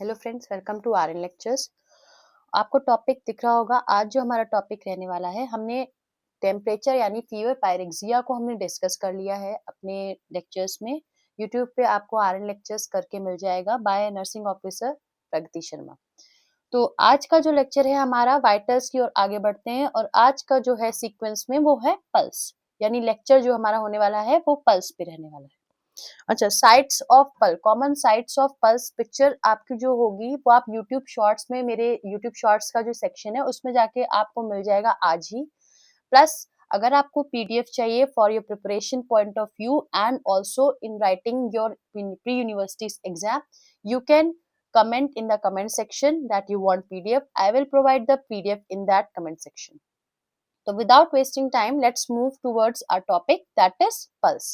Hello friends, welcome to R N lectures. आपको topic दिख रहा होगा। आज जो हमारा टॉपिक रहने वाला है, हमने टेम्परेचर यानी फीवर पायरेक्सिया को हमने डिस्कस कर लिया है अपने लेक्चर्स में। यूट्यूब पे आपको आर एन लेक्चर्स करके मिल जाएगा बाय नर्सिंग ऑफिसर प्रगति शर्मा। तो आज का जो लेक्चर है हमारा वाइटल्स की ओर आगे बढ़ते हैं, और आज का जो है सीक्वेंस में वो है पल्स, यानी लेक्चर जो हमारा होने वाला है वो पल्स पे रहने वाला है। अच्छा, sites of pulse, common sites of pulse picture आपकी जो होगी वो आप यूट्यूब शॉर्ट्स में, मेरे यूट्यूब शॉर्ट्स का जो सेक्शन है उसमें जाके आपको मिल जाएगा आज ही। प्लस अगर आपको पीडीएफ चाहिए for your preparation point of view and also in writing your pre university exam, you can comment in the comment section that you want PDF. I will provide the PDF in that comment section. So without wasting time, let's move towards our topic, that is pulse.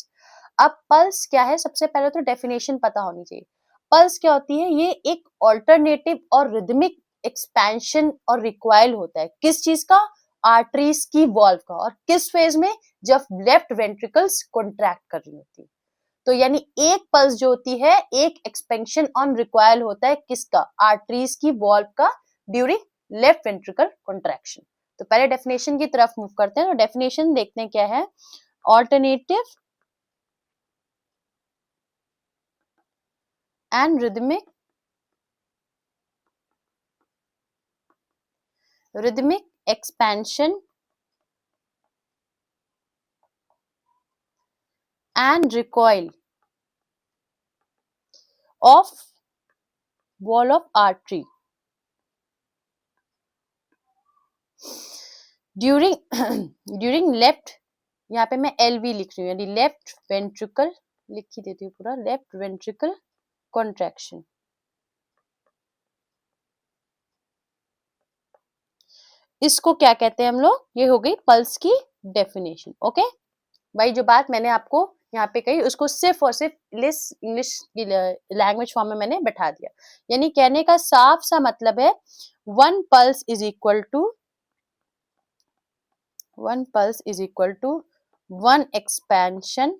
अब pulse क्या है, सबसे पहले तो definition पता होनी चाहिए। Pulse क्या होती है? ये एक ऑल्टरनेटिव और रिदमिक एक्सपेंशन और रिक्वाइल होता है। किस चीज का? आर्टरीज की वॉल्व का। और किस फेज में? जब लेफ्ट वेंट्रिकल्स कॉन्ट्रैक्ट कर रही होती है। तो यानी एक पल्स जो होती है, एक एक्सपेंशन ऑन रिक्वाइल होता है किसका? आर्टरीज की वॉल्व का ड्यूरिंग लेफ्ट वेंट्रिकल कॉन्ट्रैक्शन। तो पहले डेफिनेशन की तरफ मूव करते हैं। तो डेफिनेशन देखते हैं क्या है। Alternative and rhythmic expansion and recoil of wall of artery during left, यहाँ पे मैं LV लिख रही हूँ, यानी लेफ्ट वेंट्रिकल लिख ही देती हूँ पूरा, लेफ्ट वेंट्रिकल कॉन्ट्रैक्शन। इसको क्या कहते हैं हम लोग? ये हो गई पल्स की डेफिनेशन। ओके भाई, जो बात मैंने आपको यहाँ पे कही उसको सिर्फ और सिर्फ इंग्लिश की लैंग्वेज फॉर्म में मैंने बैठा दिया। यानी कहने का साफ सा मतलब है, one pulse is equal to one expansion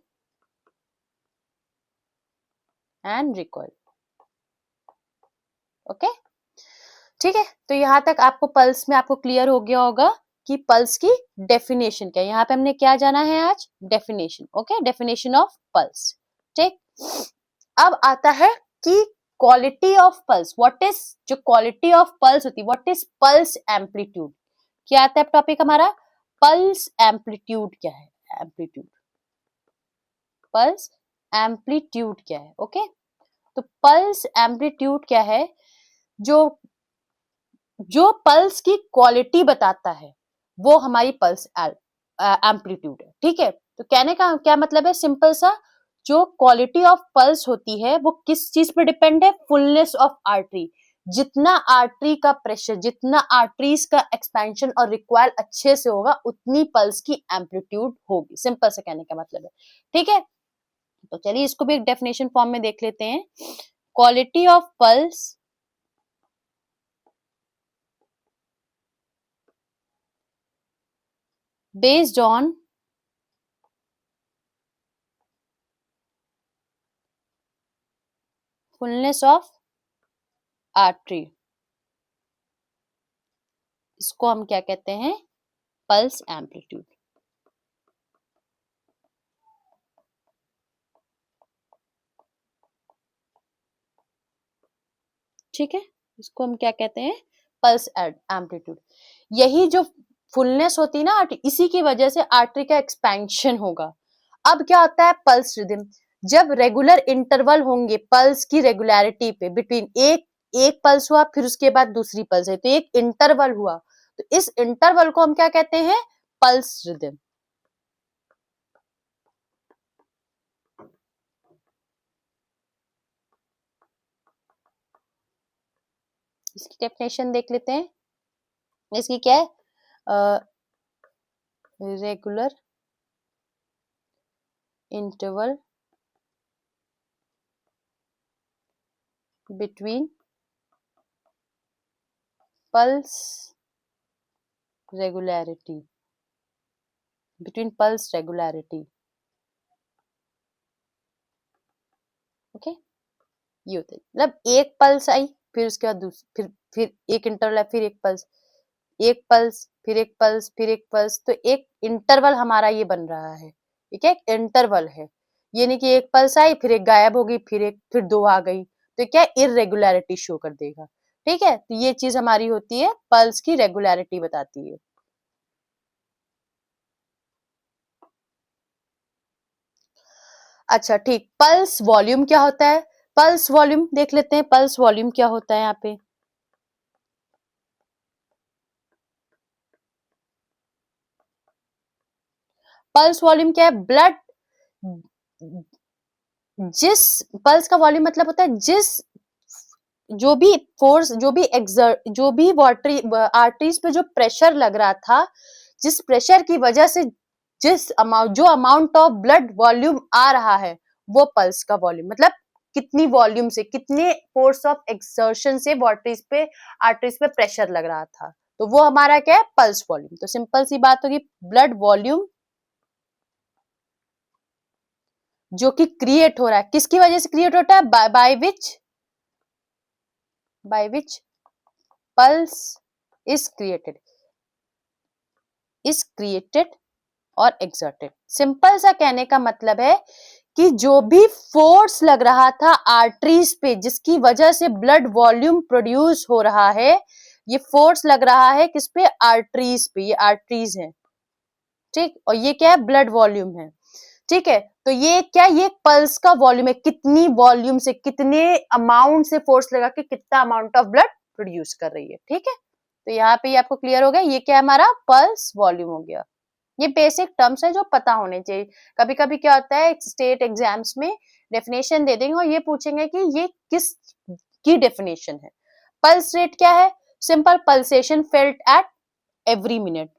and recoil. Okay, ठीक है। तो यहां तक आपको पल्स में आपको क्लियर हो गया होगा कि पल्स की डेफिनेशन क्या है। यहाँ पे हमने क्या जाना है आज? Definition. Okay, definition of pulse. ठीक, अब आता है कि quality of pulse. What is जो क्वालिटी ऑफ पल्स होती है, व्हाट इज पल्स एम्पलीट्यूड? क्या आता है टॉपिक हमारा? पल्स एम्पलीट्यूड क्या है? एम्पलीट्यूड, पल्स एम्पलीट्यूड क्या है? ओके, तो पल्स एम्पलीट्यूड क्या है? जो पल्स की क्वालिटी बताता है वो हमारी पल्स एम्पलीट्यूड है। ठीक है, तो कहने का क्या मतलब है? सिंपल सा, जो क्वालिटी ऑफ पल्स होती है वो किस चीज पर डिपेंड है? Fullness of artery. जितना आर्टरी का प्रेशर, जितना आर्टरीज का एक्सपेंशन और रिक्वायल अच्छे से होगा, उतनी पल्स की एम्पलीट्यूड होगी। सिंपल से कहने का मतलब है। ठीक है, तो चलिए इसको भी एक डेफिनेशन फॉर्म में देख लेते हैं। Quality of pulse based on fullness of artery। इसको हम क्या कहते हैं? Pulse amplitude. ठीक है, इसको हम क्या कहते हैं? Pulse amplitude. यही जो फुलनेस होती है ना आर्टरी, इसी की वजह से आर्टरी का एक्सपेंशन होगा। अब क्या होता है? Pulse rhythm. जब रेगुलर इंटरवल होंगे पल्स की रेगुलरिटी पे, बिटवीन एक पल्स हुआ फिर उसके बाद दूसरी पल्स है, तो एक इंटरवल हुआ, तो इस इंटरवल को हम क्या कहते हैं? Pulse rhythm. इसकी डेफिनेशन देख लेते हैं। इसकी क्या है? Regular interval between pulse regularity, between pulse regularity. Okay, ये होता है मतलब एक पल्स आई फिर उसके बाद फिर एक इंटरवल है, फिर एक पल्स, एक पल्स, फिर एक पल्स, फिर एक पल्स, तो एक इंटरवल हमारा ये बन रहा है। ठीक है, एक इंटरवल है, ये नहीं कि एक पल्स आई फिर एक गायब हो गई, फिर दो आ गई, तो क्या इरेगुलरिटी शो कर देगा। ठीक है, तो ये चीज हमारी होती है, पल्स की रेगुलरिटी बताती है। अच्छा ठीक, पल्स वॉल्यूम क्या होता है? पल्स वॉल्यूम देख लेते हैं, पल्स वॉल्यूम क्या होता है यहाँ पे। पल्स वॉल्यूम क्या है? ब्लड, जिस पल्स का वॉल्यूम मतलब होता है जिस, जो भी फोर्स, जो भी वाटरी आर्टरीज पे जो प्रेशर लग रहा था, जिस प्रेशर की वजह से जो अमाउंट ऑफ ब्लड वॉल्यूम आ रहा है, वो पल्स का वॉल्यूम, मतलब कितनी वॉल्यूम से, कितने फोर्स ऑफ एक्सर्शन से आर्टरीज पे प्रेशर लग रहा था, तो वो हमारा क्या है? Pulse volume. तो सिंपल सी बात होगी, ब्लड वॉल्यूम जो कि क्रिएट हो रहा है, किसकी वजह से क्रिएट होता है? By which pulse is created और एक्सर्टेड। सिंपल सा कहने का मतलब है कि जो भी फोर्स लग रहा था आर्टरीज पे, जिसकी वजह से ब्लड वॉल्यूम प्रोड्यूस हो रहा है, ये फोर्स लग रहा है किस पे? आर्टरीज पे, ये आर्टरीज है। ठीक, और ये क्या है? ब्लड वॉल्यूम है। ठीक है, तो ये क्या, ये पल्स का वॉल्यूम है, कितनी वॉल्यूम से, कितने अमाउंट से फोर्स लगा के कितना अमाउंट ऑफ ब्लड प्रोड्यूस कर रही है। ठीक है, तो यहाँ पे ये आपको क्लियर हो गया, ये क्या है? हमारा पल्स वॉल्यूम हो गया। ये बेसिक टर्म्स है जो पता होने चाहिए। कभी कभी क्या होता है, स्टेट एग्जाम्स में डेफिनेशन दे देंगे और ये पूछेंगे कि ये किस की डेफिनेशन है। पल्स रेट क्या है? Simple, pulsation felt at every minute.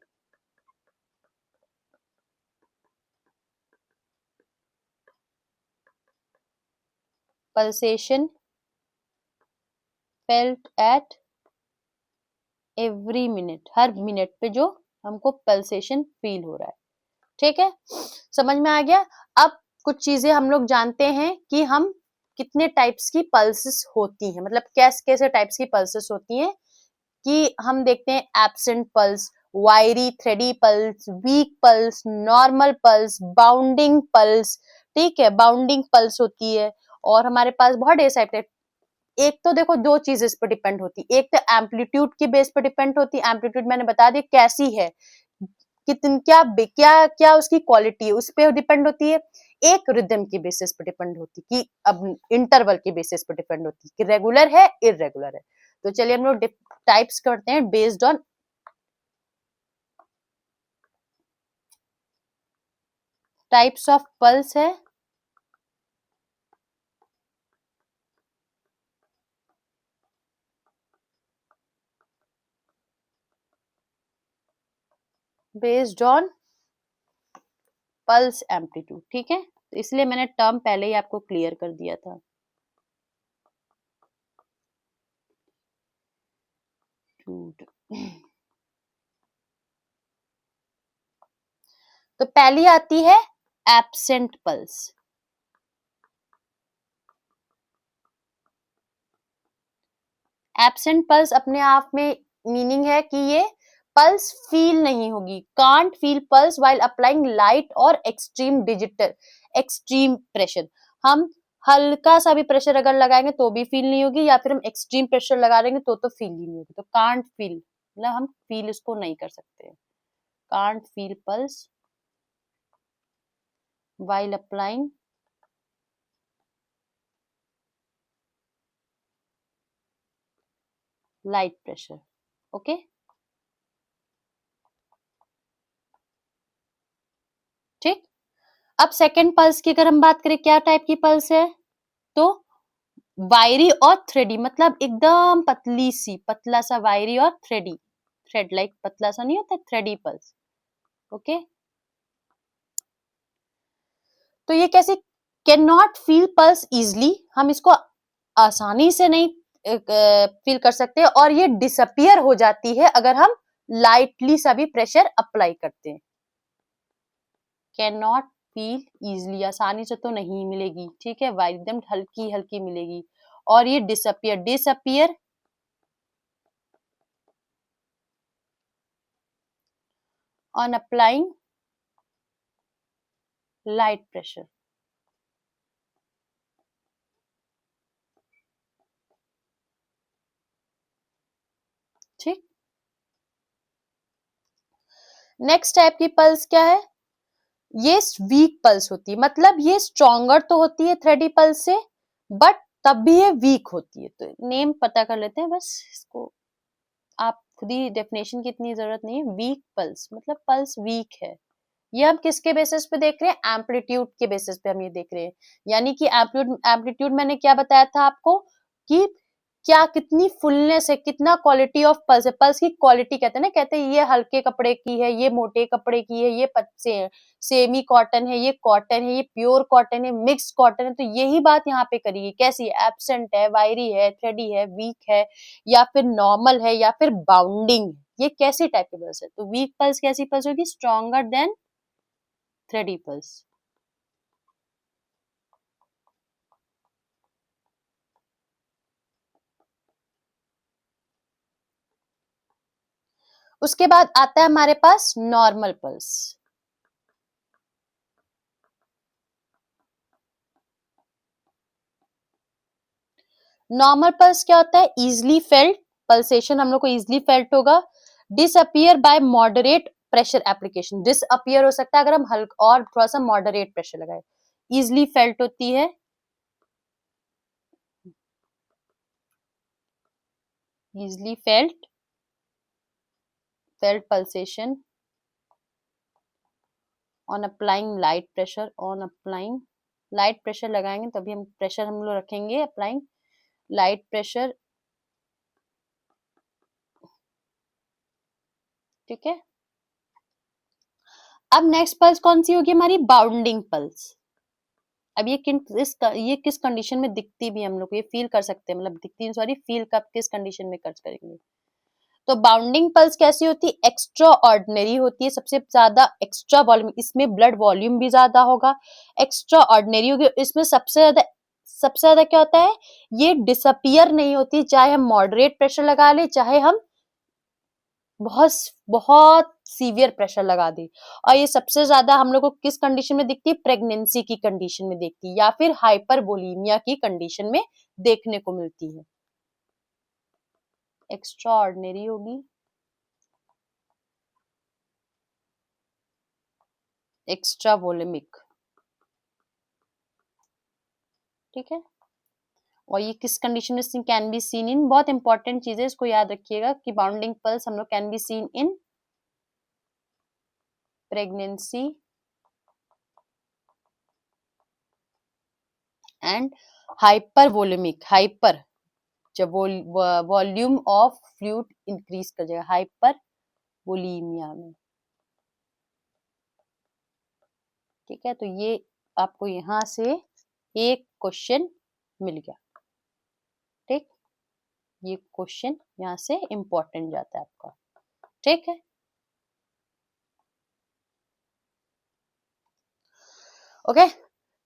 Pulsation felt at every minute, her minute पे जो हमको पल्सेशन फील हो रहा है। ठीक है, समझ में आ गया। अब कुछ चीजें हम लोग जानते हैं कि हम कितने टाइप्स की पल्सेस होती हैं, मतलब कैसे कैसे टाइप्स की पल्सेस होती हैं, कि हम देखते हैं absent pulse, wiry thready pulse, weak pulse, normal pulse, bounding pulse. ठीक है, बाउंडिंग पल्स होती है, और हमारे पास बहुत ढेर सारे। एक तो देखो, दो चीज इस पर डिपेंड होती है, एक तो एम्पलीट्यूड की बेस पर डिपेंड होती है, एम्पलीट्यूड मैंने बता दी कैसी है, कितन क्या क्या क्या उसकी क्वालिटी है, उस पर डिपेंड होती है। एक रिदम की बेसिस पर डिपेंड होती है, कि अब इंटरवल की बेसिस पर डिपेंड होती है कि रेगुलर है इरेगुलर है। तो चलिए हम लोग टाइप्स करते हैं based on types of pulse है। Based on pulse amplitude. ठीक है, तो इसलिए मैंने टर्म पहले ही आपको क्लियर कर दिया था। तो पहली आती है एब्सेंट पल्स। एब्सेंट पल्स अपने आप में मीनिंग है कि ये पल्स फील नहीं होगी, can't feel pulse while applying light और एक्सट्रीम प्रेशर। हम हल्का सा भी प्रेशर अगर लगाएंगे तो भी फील नहीं होगी, या फिर हम एक्सट्रीम प्रेशर लगा देंगे तो फील ही नहीं होगी। तो कांट फील मतलब हम फील इसको नहीं कर सकते। Can't feel pulse while applying light pressure. Okay, ठीक। अब सेकेंड पल्स की अगर हम बात करें, क्या टाइप की पल्स है? तो वायरी और थ्रेडी, मतलब एकदम पतली सी, पतला सा वायरी और थ्रेडी, थ्रेड लाइक पतला सा नहीं होता, थ्रेडी पल्स। ओके, तो ये कैसे? Can not feel pulse easily, हम इसको आसानी से नहीं फील कर सकते, और ये डिसअपियर हो जाती है अगर हम लाइटली सा भी प्रेशर अप्लाई करते हैं। कैन नॉट फील इजली, आसानी से तो नहीं मिलेगी। ठीक है, एकदम हल्की हल्की मिलेगी, और ये disappear on applying light pressure. ठीक, नेक्स्ट टाइप की पल्स क्या है, ये वीक पल्स होती है, मतलब ये स्ट्रॉन्गर तो होती है थ्रेडी पल्स से, बट तब भी ये वीक होती है। तो नेम पता कर लेते हैं बस इसको, आप खुद ही डेफिनेशन की इतनी जरूरत नहीं है। वीक पल्स मतलब पल्स वीक है। ये हम किसके बेसिस पे देख रहे हैं, एम्पलीट्यूड के बेसिस पे हम ये देख रहे हैं। यानी कि एम्पलीट्यूड मैंने क्या बताया था आपको कि क्या कितनी फुलनेस है, कितना क्वालिटी ऑफ पल्स है। पल्स की क्वालिटी कहते हैं ना, कहते हैं ये हल्के कपड़े की है, ये मोटे कपड़े की है, ये सेमी कॉटन है, ये कॉटन है, ये प्योर कॉटन है, मिक्स कॉटन है। तो यही बात यहाँ पे करिए, कैसी है, एब्सेंट है, वायरी है, थ्रेडी है, वीक है, या फिर नॉर्मल है, या फिर बाउंडिंग, ये कैसी टाइप की पल्स है। तो वीक पल्स कैसी पल्स होगी, स्ट्रॉन्गर देन थ्रेडी पल्स। उसके बाद आता है हमारे पास नॉर्मल पल्स। नॉर्मल पल्स क्या होता है, इजिली फेल्ट पल्सेशन, हम लोग को इजिली फेल्ट होगा। Disappear by moderate pressure application, disappear हो सकता है अगर हम हल्का और थोड़ा सा मॉडरेट प्रेशर लगाए। इजिली फेल्ट होती है, easily felt pulsation on applying light pressure, on applying light pressure लगाएंगे तभी हम प्रेशर हम लोग रखेंगे, अप्लाइंग लाइट प्रेशर। ठीक है, अब नेक्स्ट पल्स कौन सी होगी हमारी, बाउंडिंग पल्स। अब ये किस कंडीशन में दिखती भी हम लोग ये फील कर सकते हैं, मतलब दिखती सॉरी फील कब किस कंडीशन में कर करेंगे। तो बाउंडिंग पल्स कैसी होती है, एक्स्ट्रा ऑर्डिनरी होती है, सबसे ज्यादा एक्स्ट्रा वॉल्यूम, इसमें ब्लड वॉल्यूम भी ज्यादा होगा, एक्स्ट्रा ऑर्डिनरी होगी। इसमें सबसे ज्यादा क्या होता है, ये डिसअपियर नहीं होती, चाहे हम मॉडरेट प्रेशर लगा ले, चाहे हम बहुत बहुत सीवियर प्रेशर लगा दी। और ये सबसे ज्यादा हम लोग को किस कंडीशन में दिखती है, प्रेगनेंसी की कंडीशन में देखती है, या फिर हाइपरबोलीमिया की कंडीशन में देखने को मिलती है। एक्स्ट्रा ऑर्डिनरी होगी, एक्स्ट्रा वोलेमिक। ठीक है, और ये किस कंडीशन में कैन बी सीन इन, बहुत इंपॉर्टेंट चीज है, इसको याद रखिएगा कि बाउंडिंग पल्स हम लोग can be seen in pregnancy and hypervolaemic. Hyper जब वॉल्यूम ऑफ फ्लूइड इंक्रीज कर जाएगा हाइपरवोलीमिया में। ठीक है, तो ये आपको यहां से एक क्वेश्चन मिल गया। ठीक, ये क्वेश्चन यहाँ से इंपॉर्टेंट जाता है आपका। ठीक है, ओके।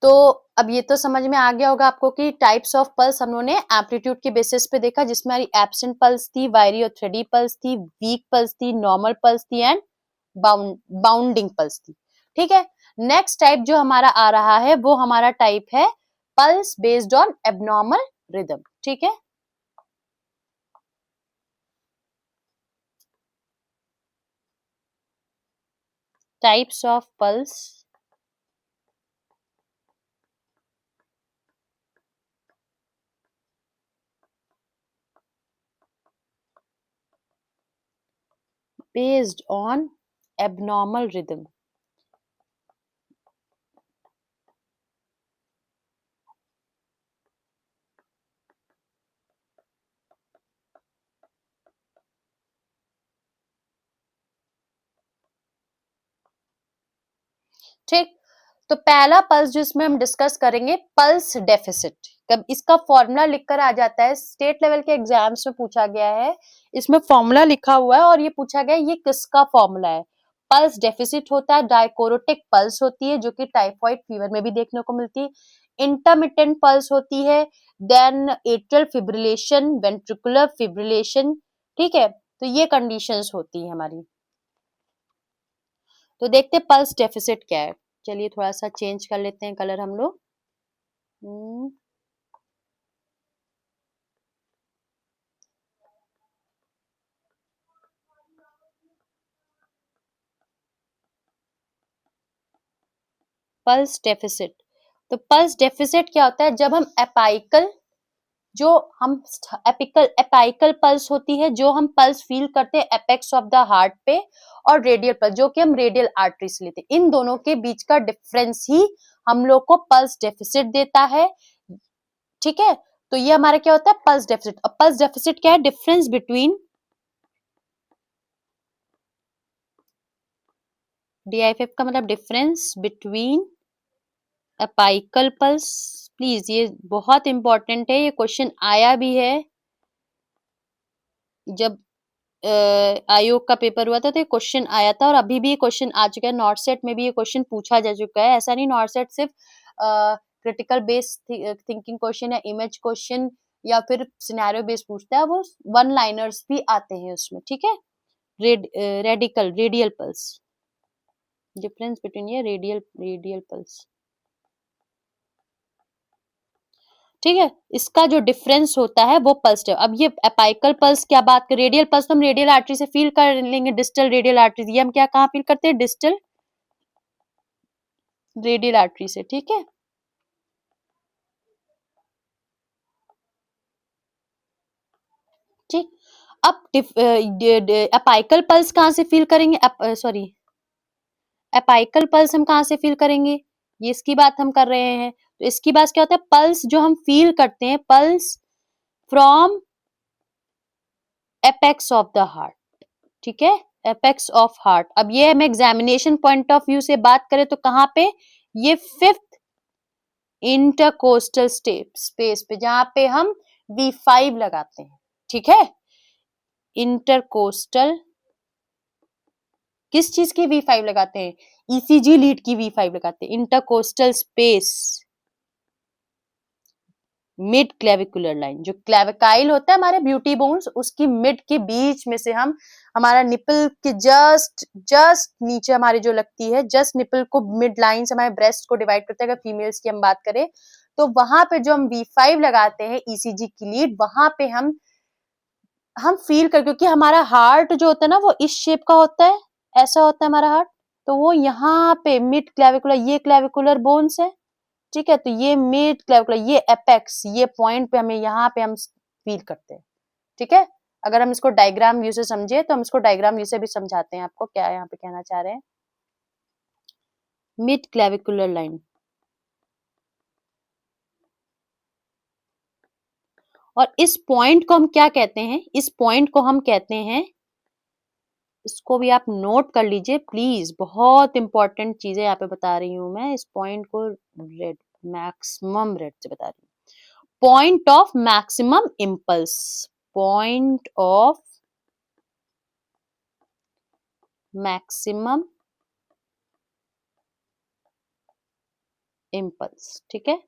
तो अब ये तो समझ में आ गया होगा आपको कि टाइप्स ऑफ पल्स हम लोगों ने एम्पलीट्यूड के बेसिस पे देखा, जिसमें हमारी एब्सेंट पल्स थी, वायरी और थ्रेडी पल्स थी, वीक पल्स थी, नॉर्मल पल्स थी एंड बाउंडिंग पल्स थी। ठीक है, नेक्स्ट टाइप जो हमारा आ रहा है वो हमारा टाइप है pulse based on abnormal rhythm. ठीक है, types of pulse based on abnormal rhythm। ठीक, तो पहला पल्स जिसमें हम डिस्कस करेंगे पल्स डेफिसिट। कब इसका फॉर्मूला लिखकर आ जाता है, स्टेट लेवल के एग्जाम्स में पूछा गया है, इसमें फॉर्मूला लिखा हुआ है और ये पूछा गया है ये किसका फॉर्मूला है। पल्स डेफिसिट होता है, डायकोरोटिक पल्स होती है जो कि टाइफाइड फीवर में भी देखने को मिलती है, इंटरमिटेंट पल्स होती है, then atrial fibrillation, ventricular fibrillation. ठीक है, तो ये कंडीशंस होती है हमारी। तो देखते हैं पल्स डेफिसिट क्या है। चलिए थोड़ा सा चेंज कर लेते हैं कलर हम लोग। पल्स डेफिसिट, तो पल्स डेफिसिट क्या होता है, जब हम एपाइकल, जो हम एपाइकल पल्स होती है, जो हम पल्स फील करते हैं एपेक्स ऑफ द हार्ट पे, और रेडियल पल्स जो कि हम रेडियल आर्टरी से लेते हैं, इन दोनों के बीच का डिफरेंस ही हम लोग को पल्स डेफिसिट देता है। ठीक है, तो ये हमारा क्या होता है, पल्स डेफिसिट। और पल्स डेफिसिट क्या है, डिफरेंस बिटवीन, DIFF का मतलब difference between apical pulse. Please ये बहुत इंपॉर्टेंट है, ये क्वेश्चन आया भी है जब आयोग का पेपर हुआ था, तो ये क्वेश्चन आया था, और अभी भी ये क्वेश्चन आ चुका है, नॉर्थ सेट में भी ये क्वेश्चन पूछा जा चुका है। ऐसा नहीं नॉर्थ सेट सिर्फ क्रिटिकल बेस्ड थिंकिंग क्वेश्चन या इमेज क्वेश्चन या फिर सिनेरियो बेस्ड पूछता है, वो वन लाइनर्स भी आते हैं उसमें। ठीक है, रेडियल पल्स, डिफरेंस बिटवीन ये रेडियल पल्स। ठीक है, इसका जो डिफरेंस होता है वो पल्स है। अब ये एपाइकल पल्स क्या बात कर, रेडियल पल्स तो हम रेडियल आर्टरी से फील कर लेंगे, डिस्टल रेडियल आर्टरी, ये हम क्या कहाँ फील करते हैं, डिस्टल रेडियल आर्टरी से। ठीक है, ठीक। अब एपाइकल पल्स कहाँ से फील करेंगे, सॉरी एपाइकल पल्स हम कहाँ से फील करेंगे, ये इसकी बात हम कर रहे हैं। तो इसकी बात क्या होता है, पल्स जो हम फील करते हैं, pulse from apex of the heart. ठीक है, एपेक्स ऑफ हार्ट। अब ये हम एग्जामिनेशन पॉइंट ऑफ व्यू से बात करें तो कहाँ पे, ये 5th इंटरकोस्टल स्पेस पे, जहां पे हम V5 लगाते हैं। ठीक है, इंटरकोस्टल, किस चीज की V5 लगाते हैं, ECG लीड की V5 लगाते हैं। Intercostal space, mid clavicular line, जो क्लेविकाइल होता है हमारे ब्यूटी बोन्स, उसकी मिड के बीच में से हम, हमारा निपल के जस्ट जस्ट नीचे हमारी जो लगती है, जस्ट निपल को मिड लाइन से हमारे ब्रेस्ट को डिवाइड करते हैं, अगर फीमेल्स की हम बात करें तो वहां पे जो हम V5 लगाते हैं ECG की लीड, वहां पे हम फील कर, क्योंकि हमारा हार्ट जो होता है ना वो इस शेप का होता है, ऐसा होता है हमारा हार्ट, तो वो यहाँ पे मिड क्लेविकुलर, ये क्लेविकुलर बोन्स है। ठीक है, तो ये मिड क्लेविकुलर, ये एपेक्स, ये पॉइंट पे हमें, यहाँ पे हम फील करते हैं। ठीक है, अगर हम इसको डायग्राम व्यू से समझे तो हम इसको डायग्राम व्यू से भी समझाते हैं आपको क्या यहाँ पे कहना चाह रहे हैं। मिड क्लेविकुलर लाइन, और इस पॉइंट को हम क्या कहते हैं, इस पॉइंट को हम कहते हैं, इसको भी आप नोट कर लीजिए प्लीज, बहुत इंपॉर्टेंट चीजें यहाँ पे बता रही हूँ मैं। इस पॉइंट को रेड, मैक्सिमम रेड से बता रही हूँ, point of maximum impulse, point of maximum impulse. ठीक है,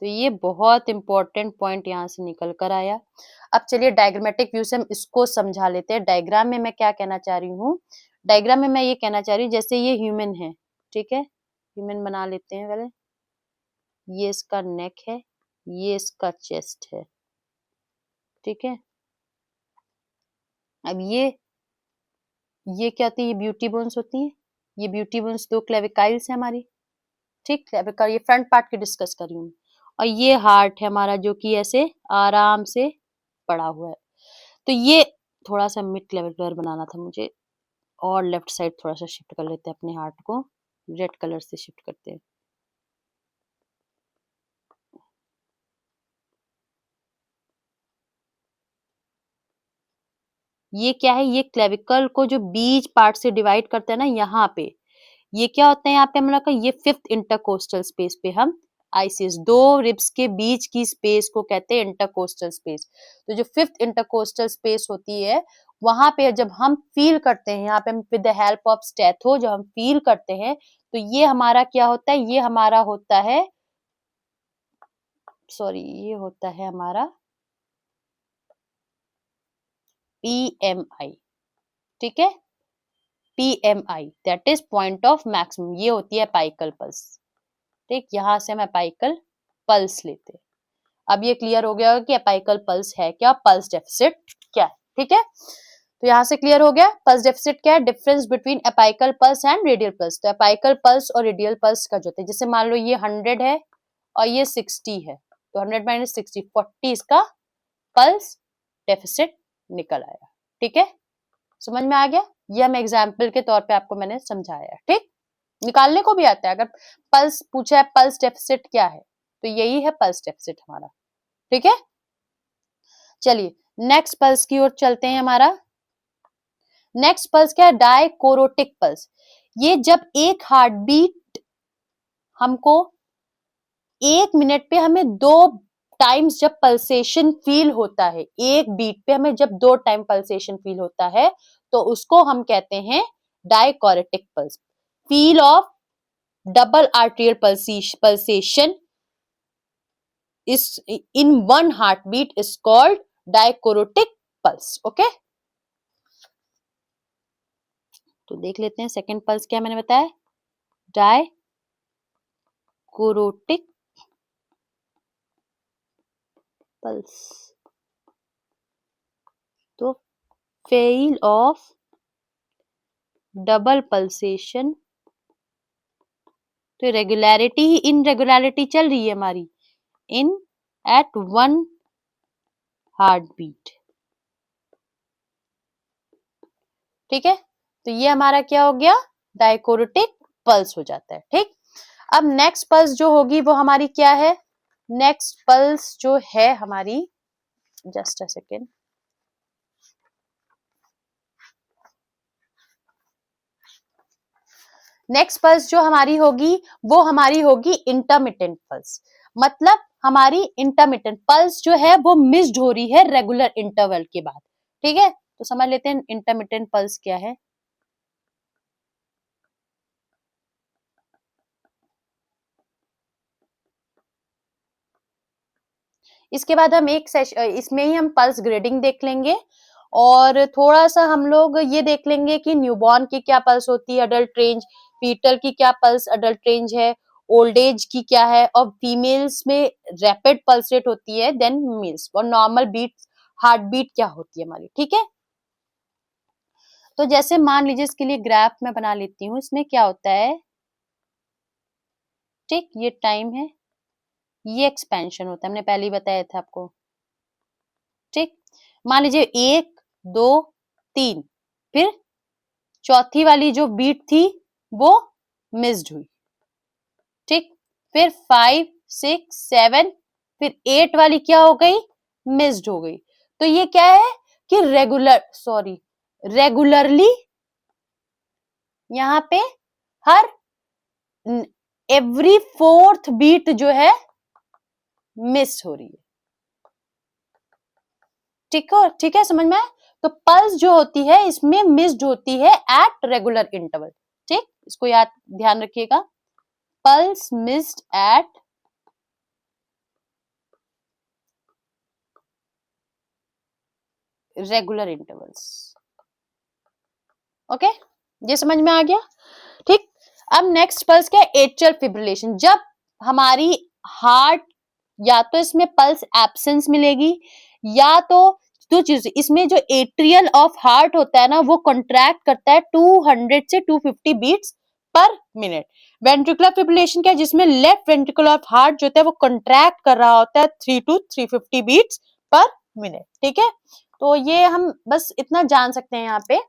तो ये बहुत इंपॉर्टेंट पॉइंट यहाँ से निकल कर आया। अब चलिए डायग्रामेटिक व्यू से हम इसको समझा लेते हैं। डायग्राम में मैं क्या कहना चाह रही हूँ, डायग्राम में मैं ये कहना चाह रही हूँ, जैसे ये ह्यूमन है, ठीक है, ह्यूमन बना लेते हैं पहले, ये इसका नेक है, ये इसका चेस्ट है। ठीक है, अब ये क्या होती है, ये ब्यूटी बोन्स होती है, ये ब्यूटी बोन्स दो क्लेविकाइल्स है हमारी। ठीक, क्लेविकल ये फ्रंट पार्ट की डिस्कस कर रही हूँ, और ये हार्ट है हमारा जो कि ऐसे आराम से पड़ा हुआ है। तो ये थोड़ा सा मिड क्लेविकुलर बनाना था मुझे, और लेफ्ट साइड थोड़ा सा शिफ्ट कर लेते हैं अपने हार्ट को, रेड कलर से शिफ्ट करते हैं। ये क्या है, ये क्लेविकल को जो बीच पार्ट से डिवाइड करते हैं ना, यहाँ पे ये क्या होता है, यहाँ पे हमने कहा ये 5th इंटरकोस्टल स्पेस पे हम आईसीएस, दो रिब्स के बीच की स्पेस को कहते हैं इंटरकोस्टल स्पेस। तो जो 5th इंटरकोस्टल स्पेस होती है, वहां पे जब हम फील करते हैं, यहाँ पे हम with the help of stetho जब हम फील करते हैं, तो ये हमारा क्या होता है, ये हमारा होता है, सॉरी ये होता है हमारा PMI। ठीक है, PMI that is point of maximum, ये होती है अपाइकल पल्स। ठीक, यहां से हम अपाइकल पल्स लेते हैं। अब ये क्लियर हो गया होगा कि अपाइकल पल्स है क्या, पल्स डेफिसिट क्या है। ठीक है, तो यहां से क्लियर हो गया पल्स डेफिसिट क्या है, difference between apical pulse and radial pulse. तो अपाइकल पल्स और रेडियल पल्स का जो होता है, जैसे मान लो ये 100 है और ये 60 है, तो 100 माइनस 60 40 इसका पल्स डेफिसिट निकल आया। ठीक है, समझ में आ गया, ये हम एग्जाम्पल के तौर पे आपको मैंने समझाया। ठीक, निकालने को भी आता है, अगर पल्स पूछा है पल्स डेफिसिट क्या है, तो यही है पल्स डेफिसिट हमारा। ठीक है, चलिए नेक्स्ट पल्स की ओर चलते हैं। हमारा नेक्स्ट पल्स क्या है, डायकोरोटिक पल्स। ये जब एक हार्ट बीट हमको 1 मिनट पे हमें 2 टाइम्स जब पल्सेशन फील होता है, एक बीट पे हमें जब 2 टाइम पल्सेशन फील होता है, तो उसको हम कहते हैं dicrotic pulse. Feel of double arterial pulsation is in one heartbeat is called dichrotic pulse. Okay, तो देख लेते हैं सेकंड पल्स क्या मैंने बताया, डायकोरोटिक पल्स। तो फेल ऑफ डबल पल्सेशन, तो रेगुलरिटी ही इनरेगुलरिटी चल रही है हमारी इन एट 1 हार्ट बीट। ठीक है, तो ये हमारा क्या हो गया, डायकोरोटिक पल्स हो जाता है। ठीक, अब नेक्स्ट पल्स जो होगी वो हमारी क्या है, नेक्स्ट पल्स जो है हमारी, just a second, next pulse जो हमारी होगी वो हमारी होगी इंटरमिटेंट पल्स। मतलब हमारी इंटरमिटेंट पल्स जो है वो मिस्ड हो रही है रेगुलर इंटरवल के बाद। ठीक है, तो समझ लेते हैं इंटरमिटेंट पल्स क्या है। इसके बाद हम एक सेशन इसमें ही हम पल्स ग्रेडिंग देख लेंगे, और थोड़ा सा हम लोग ये देख लेंगे कि न्यूबॉर्न की क्या पल्स होती है, अडल्ट रेंज, फीटल की क्या पल्स अडल्ट रेंज है, ओल्ड एज की क्या है, और फीमेल्स में रैपिड पल्स रेट होती है देन मेल्स, और नॉर्मल बीट हार्ट बीट क्या होती है हमारी। ठीक है, तो जैसे मान लीजिए इसके लिए ग्राफ मैं बना लेती हूँ, इसमें क्या होता है, ठीक, ये टाइम है, ये एक्सपेंशन होता है, हमने पहले ही बताया था आपको। ठीक, मान लीजिए 1 2 3, फिर चौथी वाली जो बीट थी वो मिस्ड हुई। ठीक, फिर 5 6 7, फिर 8 वाली क्या हो गई, मिस्ड हो गई। तो ये क्या है कि रेगुलरली यहाँ पे हर एवरी 4th बीट जो है मिस हो रही है। ठीक है, समझ में आया? तो पल्स जो होती है इसमें मिस्ड होती है एट रेगुलर इंटरवल। ठीक, इसको याद ध्यान रखिएगा, pulse missed at regular intervals. Okay, ये समझ में आ गया। ठीक, अब नेक्स्ट पल्स क्या है, एट्रियल फिब्रिलेशन। जब हमारी हार्ट, या तो इसमें पल्स एब्सेंस मिलेगी, या तो दो चीज, इसमें जो एट्रियल ऑफ हार्ट होता है ना वो कॉन्ट्रैक्ट करता है 200 से 250 beats per minute. Ventricular fibrillation क्या है, जिसमें लेफ्ट वेंट्रिकल ऑफ हार्ट जो होता है वो कॉन्ट्रैक्ट कर रहा होता है 3 to 350 बीट्स पर मिनट। ठीक है, तो ये हम बस इतना जान सकते हैं यहाँ पे।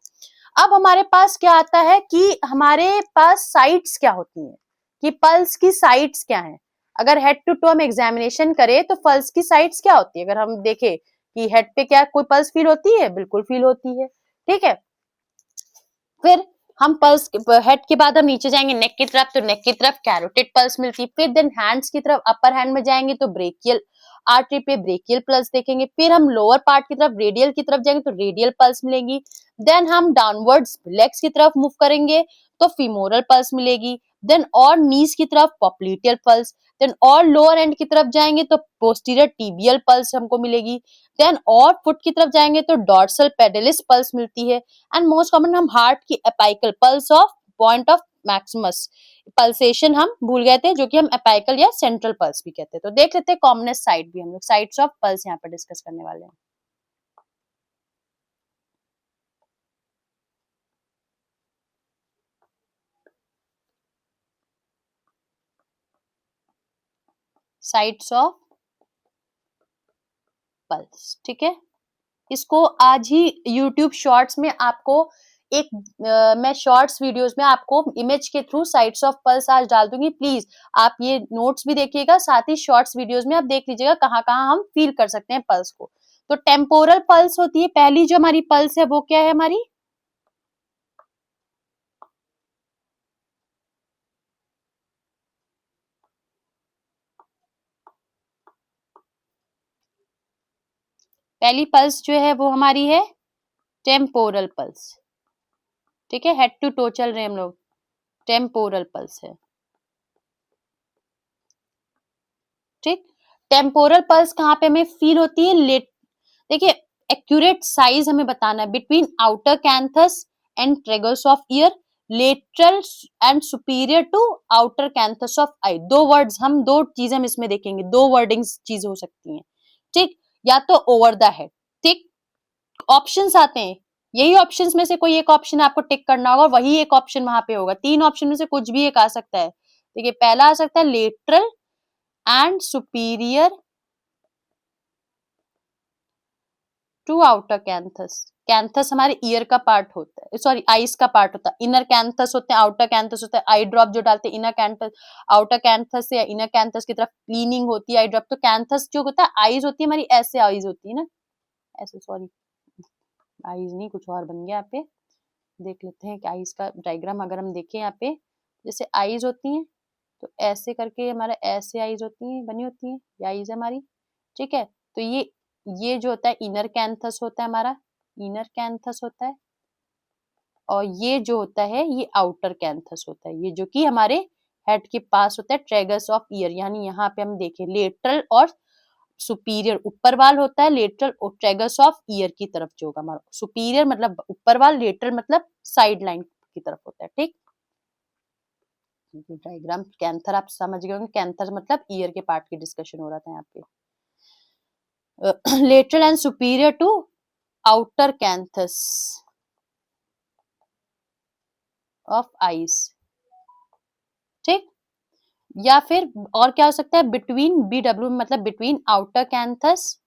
अब हमारे पास क्या आता है कि हमारे पास साइट्स क्या होती हैं, कि पल्स की साइट्स क्या हैं। अगर हेड टू टो हम एग्जामिनेशन करें तो पल्स की साइट्स क्या होती है, अगर हम देखें कि हेड पे क्या कोई पल्स फील होती है, बिल्कुल फील होती है। ठीक है, फिर हम पल्स हेड के बाद हम नीचे जाएंगे नेक की तरफ, तो नेक की तरफ कैरोटिड पल्स मिलती है। फिर देन हैंड्स की तरफ, अपर हैंड में जाएंगे तो ब्रेकियल आर्टरी पे ब्रेकियल पल्स देखेंगे। फिर हम लोअर पार्ट की तरफ रेडियल की तरफ जाएंगे तो रेडियल पल्स मिलेगी। देन हम डाउनवर्ड्स लेग्स की तरफ मूव करेंगे तो फीमोरल पल्स मिलेगी। देन और नीज की तरफ पॉप्लिटियल पल्स, देन और लोअर एंड की तरफ जाएंगे तो पोस्टीरियर टिबियल पल्स हमको मिलेगी, देन और फुट की तरफ जाएंगे तो डॉर्सल पेडलिस पल्स मिलती है, एंड मोस्ट कॉमन हम हार्ट की apical pulse of point of Maximus pulsation हम भूल गए थे, जो कि हम एपाइकल या सेंट्रल पल्स भी कहते हैं। तो देख लेते हैं कॉमनेस्ट साइट भी, हम लोग साइट्स ऑफ पल्स यहाँ पर डिस्कस करने वाले हैं। साइट्स ऑफ पल्स, ठीक है। इसको आज ही YouTube शॉर्ट्स में आपको एक मैं शॉर्ट्स वीडियोस में आपको इमेज के थ्रू साइट्स ऑफ पल्स आज डाल दूंगी, प्लीज आप ये नोट्स भी देखिएगा, साथ ही शॉर्ट्स वीडियोस में आप देख लीजिएगा कहाँ कहाँ हम फील कर सकते हैं पल्स को। तो टेम्पोरल पल्स होती है पहली जो हमारी पल्स है, वो क्या है हमारी, पहली पल्स जो है वो हमारी है टेम्पोरल पल्स, ठीक है, हेड टू टो चल रहे हैं हम लोग, टेम्पोरल पल्स है, ठीक। टेम्पोरल पल्स कहाँ पे हमें फील होती है, लेट, देखिए एक्यूरेट साइज हमें बताना है, between outer canthus and tragus of ear, lateral and superior to outer canthus of eye. दो वर्ड्स हम, दो चीजें हम इसमें देखेंगे, दो वर्डिंग्स चीज हो सकती हैं, ठीक। या तो ओवर द हेड, ठीक। ऑप्शंस आते हैं, यही ऑप्शंस में से कोई एक ऑप्शन आपको टिक करना होगा, वही एक ऑप्शन वहां पे होगा, तीन ऑप्शन में से कुछ भी एक आ सकता है। देखिए पहला आ सकता है lateral and superior to outer canthus. Canthus हमारे ईयर का पार्ट होता है, सॉरी आईज का पार्ट होता है, इनर कैंथस होते हैं, आउटर कैंथस होता है, आई ड्रॉप जो डालते हैं इनर कैंथस, आउटर कैंथस से या इनर कैंथस की तरफ लीनिंग होती है आई ड्रॉप। तो कैंथस जो होता है, आईज होती है हमारी, ऐसे आईज होती है ना, ऐसे, सॉरी आईज नहीं कुछ और बन गया, यहाँ पे देख लेते हैं कि आईज का डायग्राम अगर हम देखें यहाँ पे, जैसे आईज होती हैं तो ऐसे करके हमारे ऐसे आईज होती हैं, बनी होती हैं, ये आईज है हमारी, ठीक है। तो ये जो होता है इनर कैंथस होता है हमारा, इनर कैंथस होता है, और ये जो होता है ये आउटर कैंथस होता है, ये जो कि हमारे हेड के पास होता है, ट्रेगस ऑफ ईयर, यानी यहाँ पे हम देखें लेटरल और सुपीरियर ऊपर वाल होता है, लेटरल और ट्रेगस ऑफ ईयर की तरफ जो होगा हमारा, सुपीरियर मतलब ऊपर वाल, लेटरल मतलब साइड लाइन की तरफ होता है, ठीक। डायग्राम कैंथर आप समझ गए होंगे, कैंथर मतलब ईयर के पार्ट की डिस्कशन हो रहा था यहाँ पे। lateral and superior to outer canthus of eyes, ठीक। या फिर और क्या हो सकता है, बिटवीन BW मतलब बिटवीन आउटर कैंथस,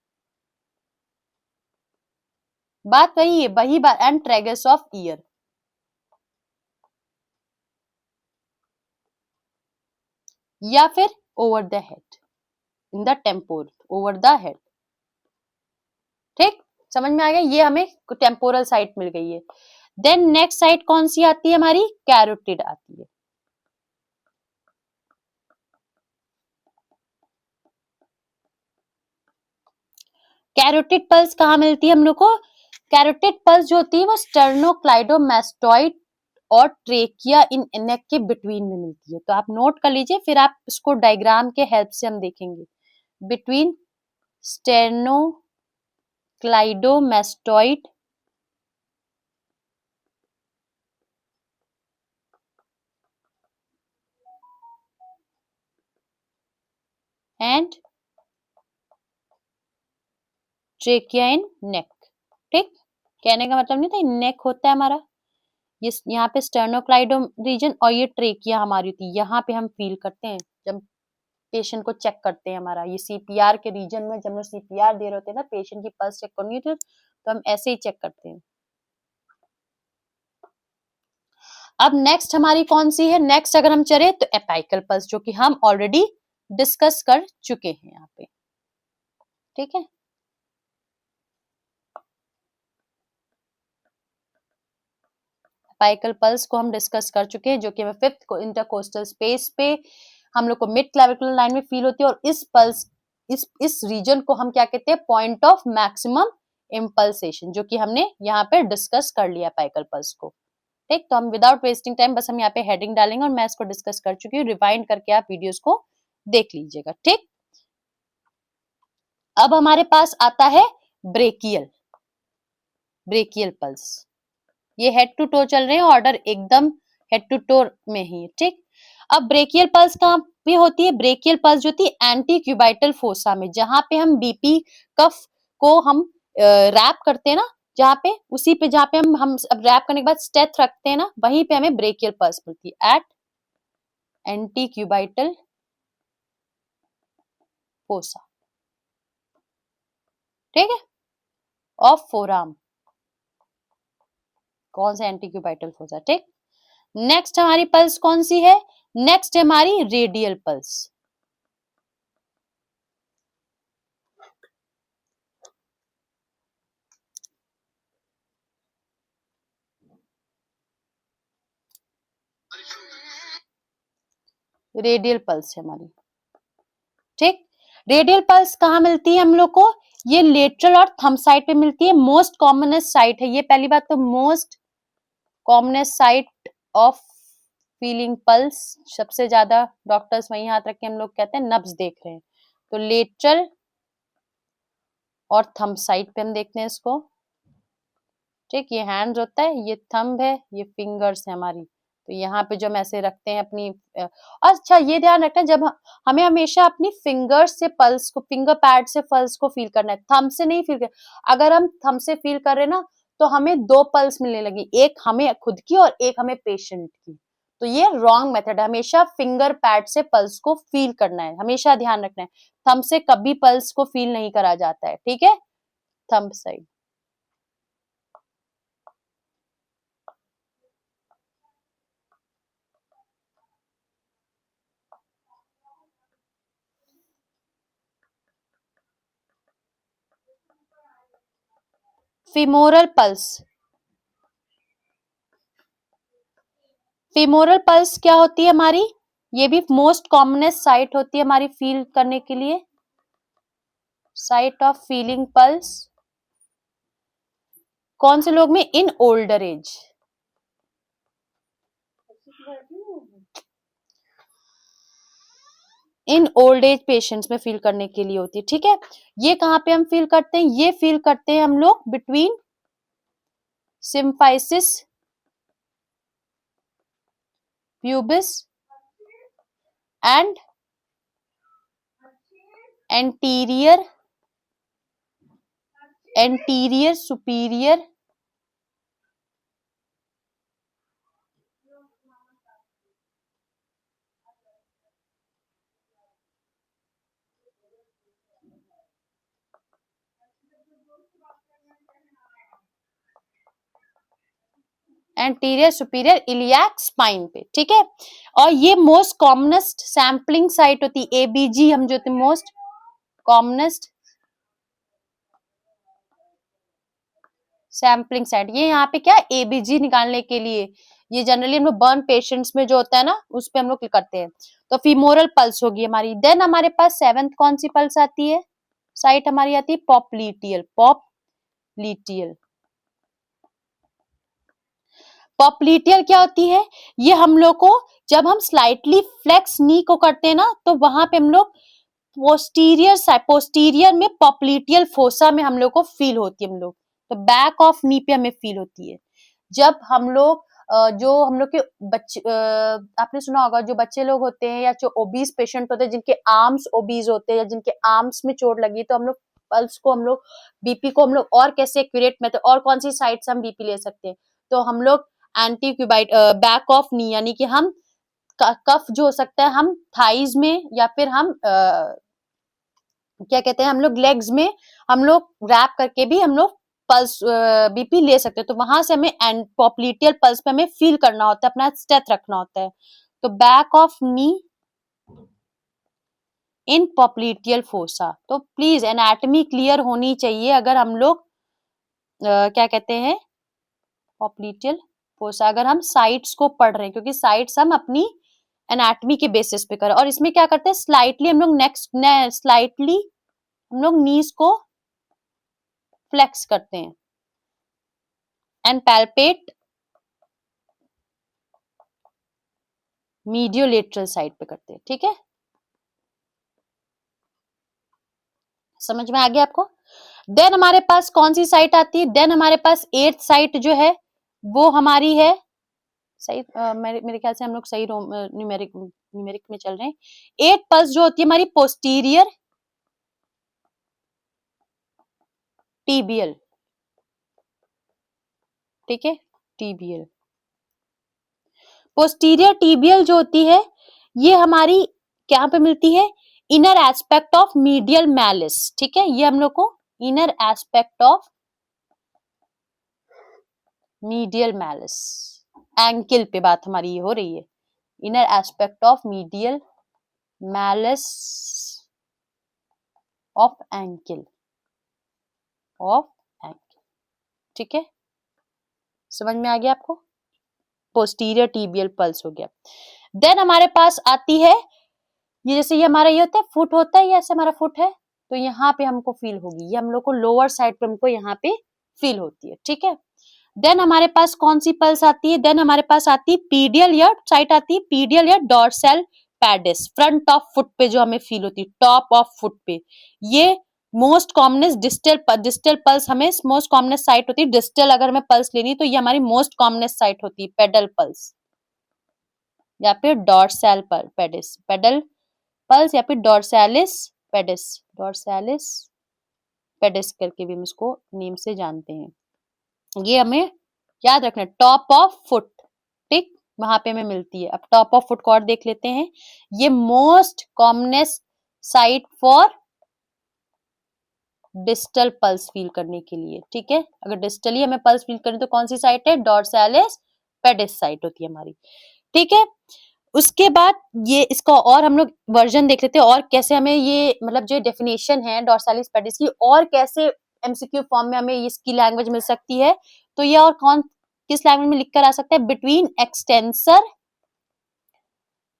बात वही है, वही बात, एंड ट्रेगस ऑफ ईयर, या फिर over the head, in the temple, over the head, ठीक। समझ में आ गया, ये हमें टेम्पोरल साइट मिल गई है। देन नेक्स्ट साइट कौन सी आती है हमारी, कैरोटिड आती है। कैरोटिड पल्स कहाँ मिलती है हम लोग को, कैरोटिड पल्स जो होती है वो स्टर्नोक्लाइडोमास्टोइड और ट्रेकिया इन नेक के बिटवीन में मिलती है। तो आप नोट कर लीजिए, फिर आप इसको डायग्राम के हेल्प से हम देखेंगे, बिटवीन स्टेर्नोक्लाइडोमास्टोइड एंड ट्रेकिया इन नेक, ठीक। कहने का मतलब नहीं था, नेक होता है हमारा, ये यहाँ पे स्टर्नोक्लाइडो रीजन, और ये ट्रेकिया हमारी होती है, यहाँ पे हम फील करते हैं जब पेशेंट को चेक करते हैं, हमारा ये CPR के रीजन में, जब हम CPR दे रहे होते हैं ना, पेशेंट की पल्स चेक करनी होती है तो हम ऐसे ही चेक करते हैं। अब नेक्स्ट हमारी कौन सी है, नेक्स्ट अगर हम चले तो एपाइकल पल्स, जो कि हम ऑलरेडी डिस्कस कर चुके हैं यहाँ पे, ठीक है। एपाइकल पल्स को हम डिस्कस कर चुके हैं, जो कि हमें फिफ्थ इंटरकोस्टल स्पेस पे हम लोग को मिड क्लेविकुलर लाइन में फील होती है, और इस पल्स, इस रीजन को हम क्या कहते हैं, पॉइंट ऑफ मैक्सिमम इम्पल्सेशन, जो कि हमने यहाँ पे डिस्कस कर लिया एपाइकल पल्स को, ठीक, तो हम विदाउट वेस्टिंग टाइम बस हम यहाँ पे हेडिंग डालेंगे और मैं इसको डिस्कस कर चुकी हूँ, रिवाइंड करके आप वीडियोस को देख लीजिएगा। ठीक, अब हमारे पास आता है ब्रेकियल पल्स। ये हेड टू टो चल रहे हैं, ऑर्डर एकदम हेड टू टो में ही। ठीक, अब ब्रेकियल पल्स कहाँ पे होती है? ब्रेकियल पल्स जो होती है एंटी क्यूबाइटल फोसा में, जहां पे हम बीपी कफ को हम रैप करते हैं ना, जहाँ पे उसी पे जहाँ पे हम अब रैप करने के बाद स्टेथ रखते हैं ना, वहीं पे हमें ब्रेकियल पल्स मिलती है एट एंटी क्यूबाइटल फोसा। ठीक है, ऑफ फोराम, कौन सा एंटी क्यूबाइटल फोसा। ठीक, नेक्स्ट हमारी पल्स कौन सी है? नेक्स्ट है हमारी रेडियल पल्स। रेडियल पल्स है हमारी। ठीक, रेडियल पल्स कहाँ मिलती है हम लोग को? ये लेटरल और थंब साइड पे मिलती है। मोस्ट कॉमनेस्ट साइट है ये, पहली बात तो most commonest site of feeling pulse, सबसे ज्यादा डॉक्टर्स वहीं हाथ रख के हम लोग कहते हैं नब्ज देख रहे हैं, तो लेटरल और थंब साइड पे हम देखते हैं इसको। ठीक, ये हैंड्स होता है, ये थंब है, ये फिंगर्स है हमारी, तो यहाँ पे जो हम ऐसे रखते हैं अपनी अच्छा ये ध्यान रखना, जब हमें हमेशा अपनी फिंगर्स से पल्स को, फिंगर पैड से पल्स को फील करना है, थंब से नहीं फील कर। अगर हम थंब से फील कर रहे हैं ना, तो हमें दो पल्स मिलने लगी, एक हमें खुद की और एक हमें पेशेंट की, तो ये रॉन्ग मेथड है। हमेशा फिंगर पैड से पल्स को फील करना है, हमेशा ध्यान रखना है, थंब से कभी पल्स को फील नहीं करा जाता है। ठीक है, thumb side. Femoral pulse, femoral pulse क्या होती है हमारी? ये भी मोस्ट कॉमनेस्ट साइट होती है हमारी फील करने के लिए, साइट ऑफ फीलिंग पल्स। कौन से लोग में? In older age, in old age patients में फील करने के लिए होती है। ठीक है, ये कहाँ पे हम फील करते हैं? ये फील करते हैं हम लोग between symphysis pubis and anterior superior anterior superior iliac spine पे। ठीक है, और ये मोस्ट कॉमनेस्ट सैम्पलिंग साइट होती है, एबीजी हम जो मोस्ट कॉमनेस्ट सैम्पलिंग साइट, ये यहाँ पे क्या एबीजी निकालने के लिए, ये जनरली हम लोग बर्न पेशेंट्स में जो होता है ना, उस पे हम लोग करते हैं। तो फीमोरल पल्स होगी हमारी। देन हमारे पास सेवेंथ कौन सी पल्स आती है? साइट हमारी आती है पॉपलीटियल, पॉपलीटियल। पॉपलीटियल क्या होती है? ये हम लोग को जब हम स्लाइटली फ्लेक्स नी को करते हैं ना, तो वहां पे हम लोग पोस्टीरियर में पॉपलीटियल फोसा में हम लोग को फील होती है, हम लोग तो बैक ऑफ नी पे हमें फील होती है। जब हम लोग जो हम लोग के बच्चे, आपने सुना होगा जो बच्चे लोग होते हैं या जो ओबीज पेशेंट होते हैं, जिनके आर्म्स ओबीज होते हैं या जिनके आर्म्स में चोट लगी, तो हम लोग पल्स को, हम लोग बीपी को हम लोग और कैसे एक्यूरेट मेथड और कौन सी साइड से हम बीपी ले सकते हैं? तो हम लोग एंटी क्यूबाइट बैक ऑफ नी, यानी कि हम कफ जो हो सकता है हम थाइज में या फिर हम क्या कहते हैं, हम लोग लेग्स में हम लोग रैप करके भी हम लोग पल्स बीपी ले सकते हैं। तो वहां से हमें पॉपलीटियल पल्स पे हमें फील करना होता है, अपना स्टेथ रखना होता है। तो back of knee in popliteal fossa, तो प्लीज एनाटॉमी क्लियर होनी चाहिए अगर हम लोग क्या कहते हैं पॉपलीटियल फोसा, अगर हम साइट्स को पढ़ रहे हैं, क्योंकि साइट्स हम अपनी एनाटॉमी के बेसिस पे करें। और इसमें क्या करते हैं, स्लाइटली हम लोग स्लाइटली हम लोग नीज को फ्लेक्स करते हैं एंड पैल्पेट मीडियोलेटरल साइड पे करते हैं, ठीक है, समझ में आ गया आपको। देन हमारे पास कौन सी साइट आती है, देन हमारे पास 8th साइट जो है वो हमारी है, सही मेरे ख्याल से हम लोग सही न्यूमेरिक में चल रहे हैं। 8 पल्स जो होती है हमारी पोस्टीरियर टीबियल, ठीक है, टीबियल, पोस्टीरियर टीबियल जो होती है ये हमारी क्या पे मिलती है, inner aspect of medial malice, ठीक है, ये हम लोग को inner aspect of medial malice, ankle पे बात हमारी ये हो रही है, inner aspect of medial malice of ankle, of ankle, ठीक है, समझ में आ गया आपको, पोस्टीरियर टीबियल पल्स हो गया। देन हमारे पास आती है ये, जैसे ये हमारा ये होता है फुट होता है, ये ऐसे हमारा फुट है, तो यहाँ पे हमको फील होगी, ये हम लोग को लोअर साइड पे हमको यहाँ पे फील होती है, ठीक है। देन हमारे पास कौन सी पल्स आती है, देन हमारे पास आती है पीडियल या साइट आती है पीडियल या डॉर्सल पैडिस, फ्रंट ऑफ फुट पे जो हमें फील होती है, टॉप ऑफ फुट पे, ये मोस्ट कॉमनेस्ट डिस्टल पल्स, हमें मोस्ट कॉमनेस्ट साइट होती है डिस्टल, अगर हमें पल्स लेनी तो ये हमारी मोस्ट कॉमनेस्ट साइट होती है पेडल पल्स या फिर डॉर्सल पेडिस, पेडल पल्स या फिर डॉर्सैलिस पेडिस, डॉर्सैलिस पेडिस करके भी हम इसको नेम से जानते हैं। ये हमें याद रखना, टॉप ऑफ फुट, ठीक, वहां पे हमें मिलती है। अब टॉप ऑफ फुट को और देख लेते हैं, ये most commonest site for distal pulse feel करने के लिए, ठीक है, अगर डिस्टली हमें पल्स फील करनी तो कौन सी साइट है, डॉर्सैलिस पेडिस साइट होती है हमारी, ठीक है। उसके बाद ये इसका और हम लोग वर्जन देख लेते हैं, और कैसे हमें ये मतलब जो डेफिनेशन है डॉर्सैलिस पेडिस की, और कैसे एमसीक्यू फॉर्म में हमें इसकी लैंग्वेज मिल सकती है, तो ये और कौन किस लैंग्वेज में लिखकर आ सकता है, between extensor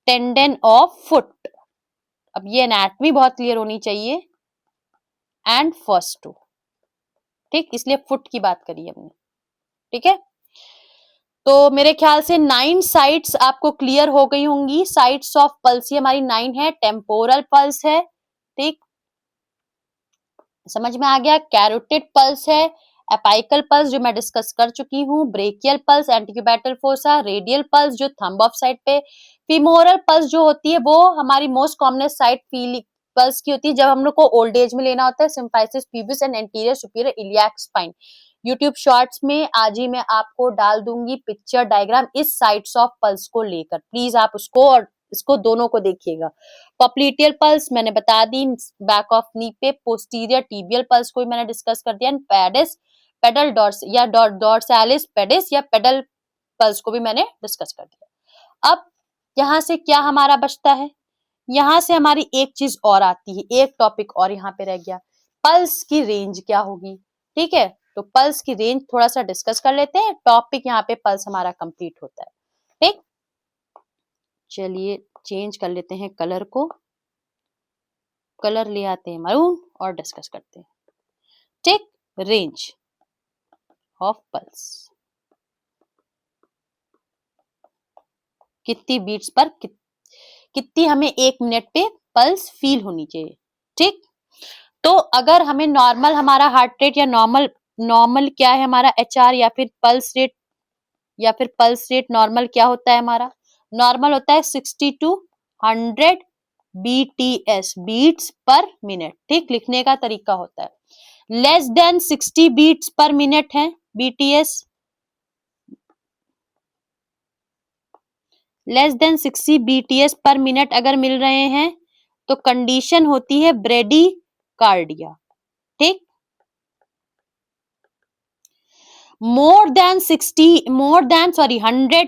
tendon of foot, अब ये एनाटॉमी बहुत क्लियर होनी चाहिए, एंड फर्स्ट टू, ठीक, इसलिए फुट की बात करी हमने, ठीक है। तो मेरे ख्याल से 9 साइट्स आपको क्लियर हो गई होंगी, साइट्स ऑफ पल्स हमारी 9 है, टेम्पोरल पल्स है, ठीक, समझ में आ गया, कैरोटिड पल्स है, एपाइकल पल्स जो मैं डिस्कस कर चुकी हूँ, brachial pulse, antecubital fossa, radial pulse जो थंब ऑफ साइड पे, फीमोरल पल्स जो होती है वो हमारी most commonest site feel pulse की होती है जब हम लोग को ओल्ड एज में लेना होता है, symphysis pubis and anterior superior iliac spine. YouTube shorts में आज ही मैं आपको डाल दूंगी पिक्चर डायग्राम इस साइट्स ऑफ पल्स को लेकर, प्लीज आप उसको और इसको दोनों को देखिएगा। पॉप्लिटियल पल्स मैंने बता दी, बैक ऑफ नी पे, पोस्टीरियर टीबियल पल्स को भी मैंने डिस्कस कर दिया, पेडिस पेडल डॉर्स या डॉर्सैलिस पेडिस या पेडल पल्स को भी मैंने डिस्कस कर दिया। अब यहाँ से क्या हमारा बचता है, यहाँ से हमारी एक चीज और आती है, एक टॉपिक और यहाँ पे रह गया, पल्स की रेंज क्या होगी, ठीक है, तो पल्स की रेंज थोड़ा सा डिस्कस कर लेते हैं, टॉपिक यहाँ पे पल्स हमारा कंप्लीट होता है, ठीक। चलिए चेंज कर लेते हैं कलर को, कलर ले आते हैं मरून और डिस्कस करते हैं, ठीक, रेंज ऑफ पल्स, कितनी बीट्स पर कितनी हमें 1 मिनट पे पल्स फील होनी चाहिए, ठीक। तो अगर हमें नॉर्मल हमारा हार्ट रेट या नॉर्मल क्या है हमारा एचआर या फिर पल्स रेट नॉर्मल क्या होता है हमारा, नॉर्मल होता है 60 to 100 BTS, beats per minute, ठीक, लिखने का तरीका होता है। Less than 60 beats per minute है BTS, less than 60 BTS per minute अगर मिल रहे हैं तो कंडीशन होती है ब्रेडीकार्डिया, ठीक। मोर देन 100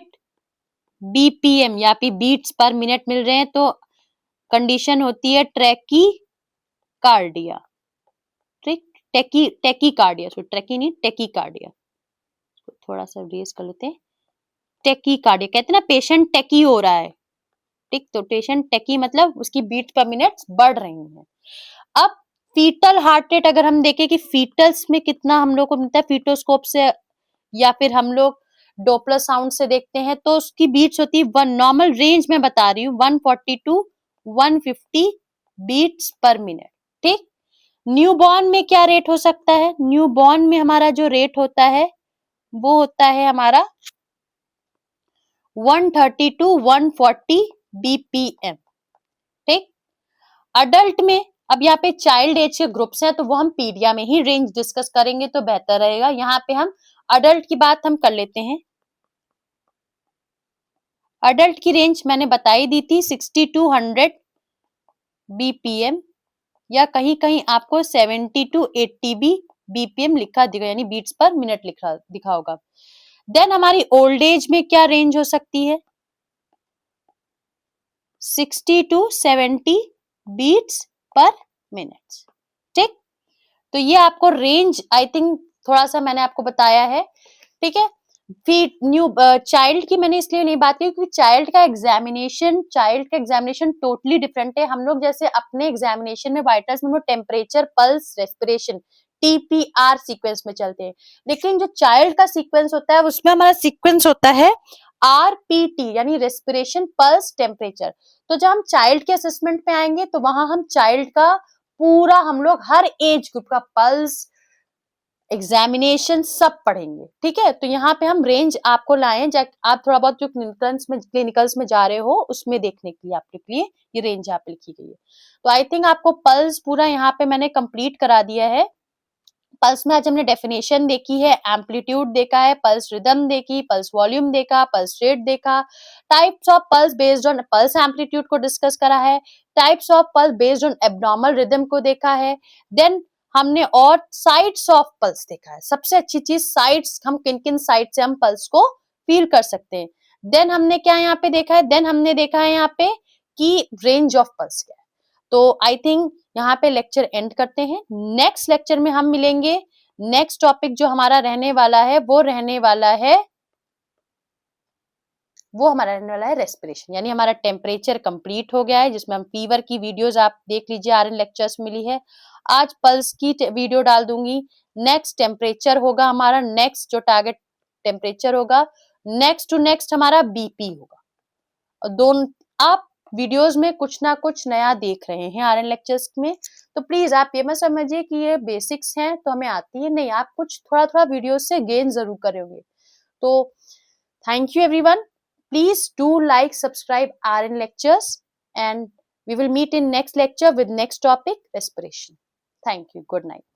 BPM या फिर बीट्स पर मिनट मिल रहे हैं तो कंडीशन होती है ट्रैकीकार्डिया, ठीक, टेकीकार्डिया, ट्रैकी नहीं टेकीकार्डिया, थोड़ा सा रेस कर लेते हैं, टेकीकार्डिया कहते हैं ना, पेशेंट टेकी हो रहा है, ठीक, तो पेशेंट टेकी मतलब उसकी बीट पर मिनट बढ़ रही है। अब फीटल हार्ट रेट अगर हम देखें कि फीटल्स में कितना हम लोग को मिलता है फीटोस्कोप से, या फिर हम लोग डोपलर साउंड से देखते हैं तो उसकी बीट्स होती है वन नॉर्मल रेंज में बता रही हूँ 140 टू 150 बीट्स पर मिनट। ठीक, न्यूबॉर्न में क्या रेट हो सकता है? न्यूबॉर्न में हमारा जो रेट होता है वो होता है हमारा 130 टू 140 बीपीएम। ठीक, अडल्ट में अब यहाँ पे चाइल्ड एज के ग्रुप्स हैं तो वो हम पीडिया में ही रेंज डिस्कस करेंगे तो बेहतर रहेगा। यहाँ पे हम अडल्ट की बात हम कर लेते हैं। अडल्ट की रेंज मैंने बताई दी थी 60 टू 100 बीपीएम या कहीं कहीं आपको 70 टू 80 बीपीएम लिखा दिखा यानी बीट्स पर मिनट लिखा दिखा होगा। देन हमारी ओल्ड एज में क्या रेंज हो सकती है? 60 टू 70 बीट्स पर मिनट। ठीक, तो ये आपको रेंज आई थिंक थोड़ा सा मैंने आपको बताया है। ठीक है, फिर न्यू चाइल्ड की मैंने इसलिए नहीं बात की क्योंकि चाइल्ड का एग्जामिनेशन टोटली डिफरेंट है। हम लोग जैसे अपने एग्जामिनेशन में वाइटल्स में temperature, pulse, respiration TPR sequence में चलते हैं, लेकिन जो चाइल्ड का सीक्वेंस होता है उसमें हमारा सीक्वेंस होता है RPT यानी रेस्पिरेशन, पल्स, टेम्परेचर। तो जब हम चाइल्ड के असेसमेंट पे आएंगे तो वहां हम चाइल्ड का पूरा हम लोग हर एज ग्रुप का पल्स, एग्जामिनेशन सब पढ़ेंगे। ठीक है, तो यहाँ पे हम रेंज आपको लाए आप थोड़ा बहुत जो क्लिनिकल्स में जा रहे हो उसमें देखने के लिए आपके लिए ये रेंज यहाँ पे लिखी गई है। तो आई थिंक आपको पल्स पूरा यहाँ पे मैंने कंप्लीट करा दिया है। पल्स में आज हमने डेफिनेशन देखी है, एम्पलीट्यूड देखा है, पल्स रिदम देखी, पल्स वॉल्यूम देखा, पल्स रेट देखा, types of pulse based on pulse amplitude को डिस्कस करा है, types of pulse based on abnormal rhythm को देखा है। देन हमने और साइड्स ऑफ पल्स देखा है। सबसे अच्छी चीज साइड्स, हम किन किन साइड से हम पल्स को फील कर सकते हैं। देन हमने क्या यहाँ पे देखा है? देन हमने देखा है यहाँ पे कि रेंज ऑफ पल्स क्या है। तो आई थिंक यहाँ पे लेक्चर एंड करते हैं। नेक्स्ट लेक्चर में हम मिलेंगे। नेक्स्ट टॉपिक जो हमारा रहने वाला है वो हमारा रहने वाला है रेस्पिरेशन, यानी हमारा टेम्परेचर कंप्लीट हो गया है जिसमें हम फीवर की वीडियोस आप देख लीजिए, RN लेक्चर्स मिली है। आज पल्स की वीडियो डाल दूंगी। नेक्स्ट टेम्परेचर होगा हमारा, नेक्स्ट जो टारगेट टेम्परेचर होगा, नेक्स्ट टू नेक्स्ट हमारा BP होगा। और दोनों आप वीडियोस में कुछ ना कुछ नया देख रहे हैं RN लेक्चर्स में, तो प्लीज आप ये मत समझिए कि ये बेसिक्स हैं तो हमें आती है, नहीं, आप कुछ थोड़ा थोड़ा वीडियोस से गेन जरूर करोगे। तो thank you everyone, please do like, subscribe RN lectures, and we will meet in next lecture with next topic, respiration. Thank you. Good night.